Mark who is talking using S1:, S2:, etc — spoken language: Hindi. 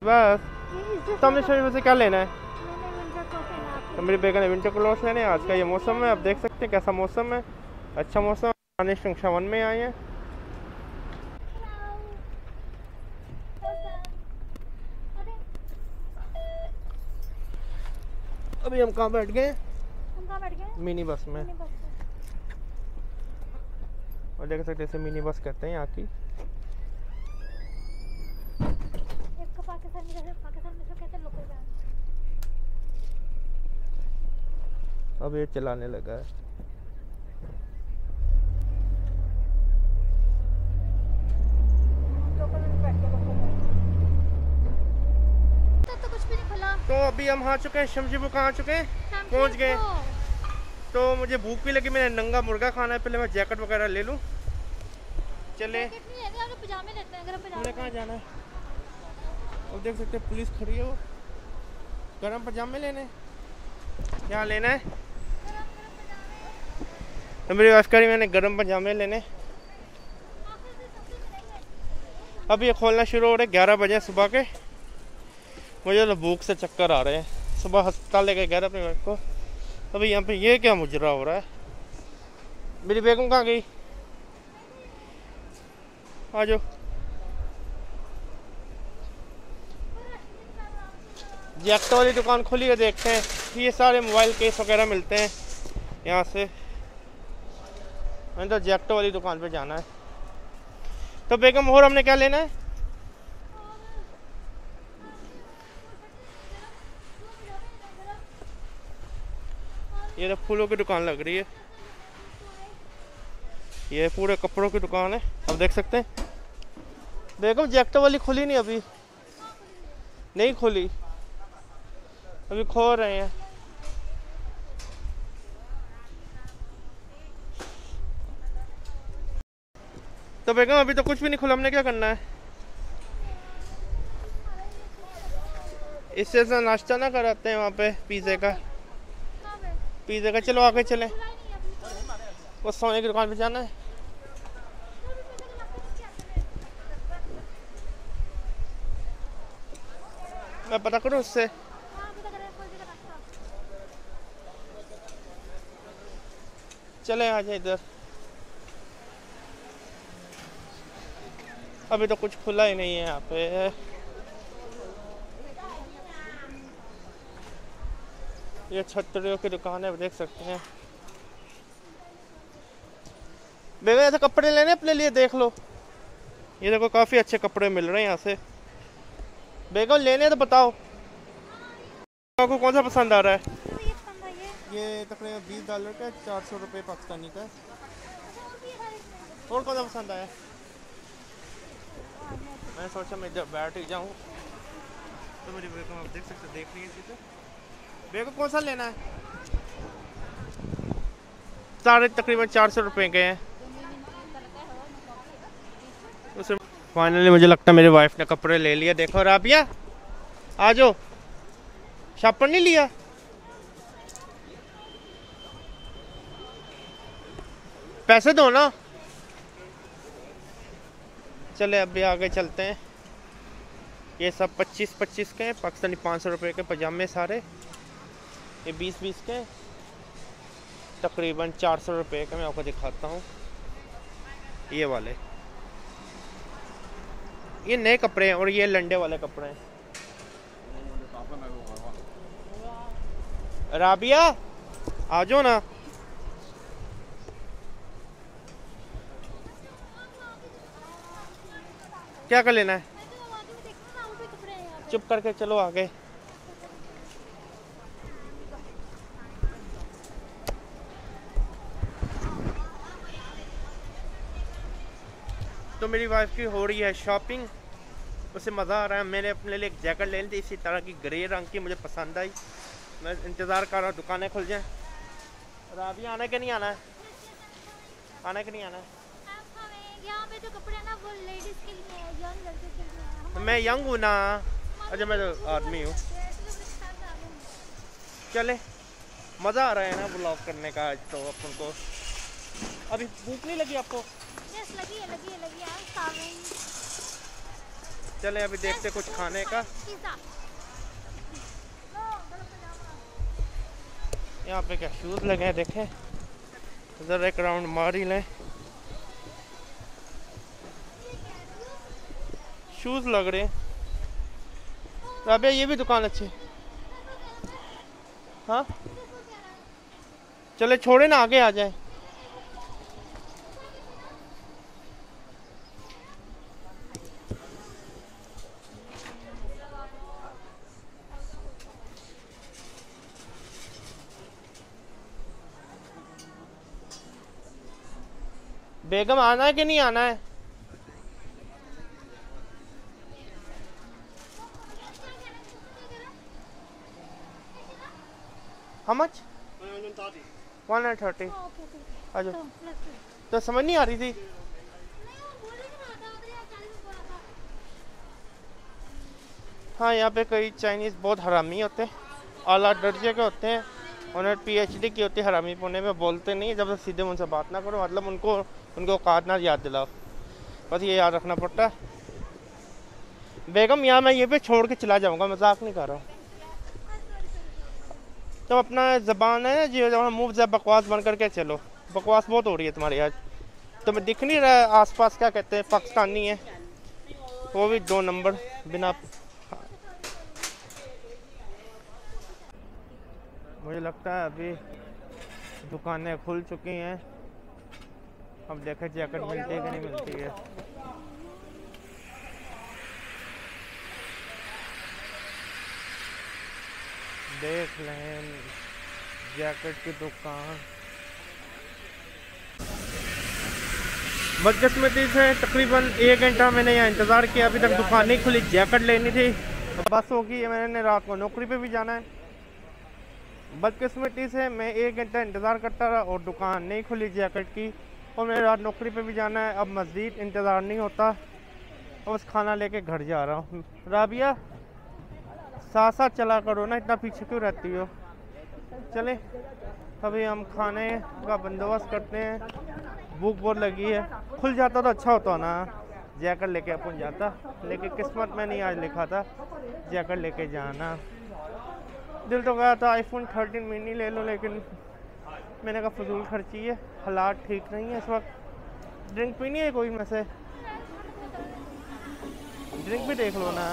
S1: बस तो हमने शरीर से क्या लेना है? तो मेरी बेगम ने विंटर क्लोथ्स लेने। आज का ये मौसम है, आप देख सकते हैं कैसा मौसम है, अच्छा मौसम है। जंक्शन 1 में आए हैं। अभी हम कहाँ बैठ गए? मिनी बस में। और देख सकते हैं मिनी बस कहते हैं यहाँ की। अब ये चलाने लगा है।
S2: तो कुछ भी नहीं खुला।
S1: तो अभी हम आ चुके हैं शमशीपुर। कहाँ आ चुके हैं? पहुँच गए। तो मुझे भूख भी लगी, मैंने नंगा मुर्गा खाना है। पहले मैं जैकेट वगैरह ले लूँ। चले
S2: पजामे लेते हैं।
S1: हमने कहाँ जाना है? अब देख सकते हैं पुलिस खड़ी है, वो गरम पजामे लेने। क्या लेना है? तो मेरी वाइफ करी मैंने गरम पजामे लेने। अब ये खोलना शुरू हो रहे 11 बजे सुबह के। मुझे तो भूख से चक्कर आ रहे हैं। सुबह अस्पताल लेके गया अपनी वाइफ को। अभी यहाँ पे ये क्या मुजरा हो रहा है? मेरी बेगम कहाँ गई? आ जाओ। जैक्टो वाली दुकान खुली है, देखते हैं। ये सारे मोबाइल केस वगैरह मिलते हैं यहाँ से। मैंने तो जैक्टो वाली दुकान पे जाना है। तो बेगम और हमने क्या लेना है? ये तो फूलों की दुकान लग रही है। ये पूरे कपड़ों की दुकान है, अब देख सकते हैं। बेगम जैक्टो वाली खुली नहीं, अभी नहीं खुली, अभी खोल रहे हैं। तो बेगम अभी तो कुछ भी नहीं खुला, हमने क्या करना है? इससे ऐसा नाश्ता ना कराते हैं वहाँ पे पिज़्ज़े का। चलो आगे चलें। वो सोने की दुकान पे जाना है। मैं पता करूँ उससे। चले आ जाए इधर। अभी तो कुछ खुला ही नहीं है यहाँ पे। ये छतरियों की दुकान है, देख सकते हैं। बेगम ऐसे कपड़े लेने अपने लिए, देख लो। ये देखो काफी अच्छे कपड़े मिल रहे हैं यहाँ से। बेगम लेने तो बताओ, आपको कौन सा पसंद आ रहा है? ये तकरीबन $20 का, 400 रुपये पाकिस्तानी का। और कौन सा पसंद आया? मैं सोचा मैं जब बैठ ही जाऊँ। तो मेरी बेगम आप देख सकते, देख रही है। बेगम कौन सा लेना है? सारे तकरीबन 400 रुपये के हैं। उसे फाइनली मुझे लगता है मेरी वाइफ ने कपड़े ले लिए। देखो राबिया, आ जाओ। शॉपर नहीं लिया? पैसे दो ना। चले अभी आगे चलते हैं। ये सब 25-25 के हैं पाकिस्तानी, 500 रुपये के पजामे सारे। ये 20-20 के तकरीबन 400 रुपये के। मैं आपको दिखाता हूँ ये वाले। ये नए कपड़े हैं और ये लंडे वाले कपड़े हैं। राबिया आ जाओ ना। क्या कर लेना है? चुप करके चलो आगे। तो मेरी वाइफ की हो रही है शॉपिंग, उसे मज़ा आ रहा है। मैंने अपने लिए एक जैकेट ले ली थी इसी तरह की, ग्रे रंग की, मुझे पसंद आई। मैं इंतज़ार कर रहा हूँ दुकानें खुल जाएं। राबिया आना कि नहीं आना है? आना कि नहीं आना है?
S2: यहाँ पे जो कपड़े हैं ना वो लेडीज के लिए है, यंग लड़के के लिए है।
S1: मैं यंग हूँ ना। अच्छा मैं तो आदमी हूँ। चले, मज़ा आ रहा है ना ब्लॉग करने का आज तो अपन को। अभी भूख नहीं लगी आपको?
S2: यस लगी है, लगी है, लगी है।
S1: चले अभी देखते कुछ खाने का।
S2: पिज़्ज़ा।
S1: यहाँ पे क्या शूज़ लगे हैं, देखें इधर एक राउंड मार ही लें। शूज़ लग रहे हैं। राबिया ये भी दुकान अच्छी। हाँ चले छोड़े ना, आगे आ जाए। बेगम आना है कि नहीं आना है? How much? 130। आ जाओ। तो समझ नहीं आ रही थी। हाँ यहाँ पे कई चाइनीज़ बहुत हरामी होते हैं, आला दर्जे के होते हैं। उन्हें PhD की होती है हरामी पुणे में, बोलते नहीं जब सीधे उनसे बात ना करो, मतलब उनको औकात ना याद दिलाओ, बस ये याद रखना पड़ता है। बेगम यहाँ मैं ये पे छोड़ के चला जाऊँगा, मजाक नहीं कर रहा हूँ। तो अपना ज़बान है जो मुँह से बकवास बन करके चलो, बकवास बहुत हो रही है तुम्हारी आज। तुम्हें दिख नहीं रहा है आसपास क्या कहते हैं, पाकिस्तानी है वो भी 2 नंबर बिना। मुझे लगता है अभी दुकानें खुल चुकी हैं, अब देखें जैकेट मिलती है कि नहीं मिलती है। देख लें जैकेट की दुकान। बदकिस्मती से तकरीबन 1 घंटा मैंने यहाँ इंतज़ार किया, अभी तक दुकान नहीं खुली। जैकेट लेनी थी, बस होगी, मैंने रात को नौकरी पे भी जाना है। बदकिस्मती से मैं 1 घंटा इंतज़ार करता रहा और दुकान नहीं खुली जैकेट की, और मैंने रात नौकरी पे भी जाना है। अब मज़ीद इंतज़ार नहीं होता, बस खाना लेके घर जा रहा हूँ। राबिया साथ साथ चला करो ना, इतना पीछे क्यों रहती हो। चले अभी हम खाने का बंदोबस्त करते हैं, भूख बहुत लगी है। खुल जाता तो अच्छा होता ना, जैकेट लेके अपन जाता, लेकिन किस्मत में नहीं आज लिखा था जैकेट लेके जाना। दिल तो गया था iPhone 13 मिनी ले लो, लेकिन मैंने कहा फजूल खर्ची है, हालात ठीक नहीं है इस वक्त। ड्रिंक पीनी है कोई में से? ड्रिंक भी देख लो ना।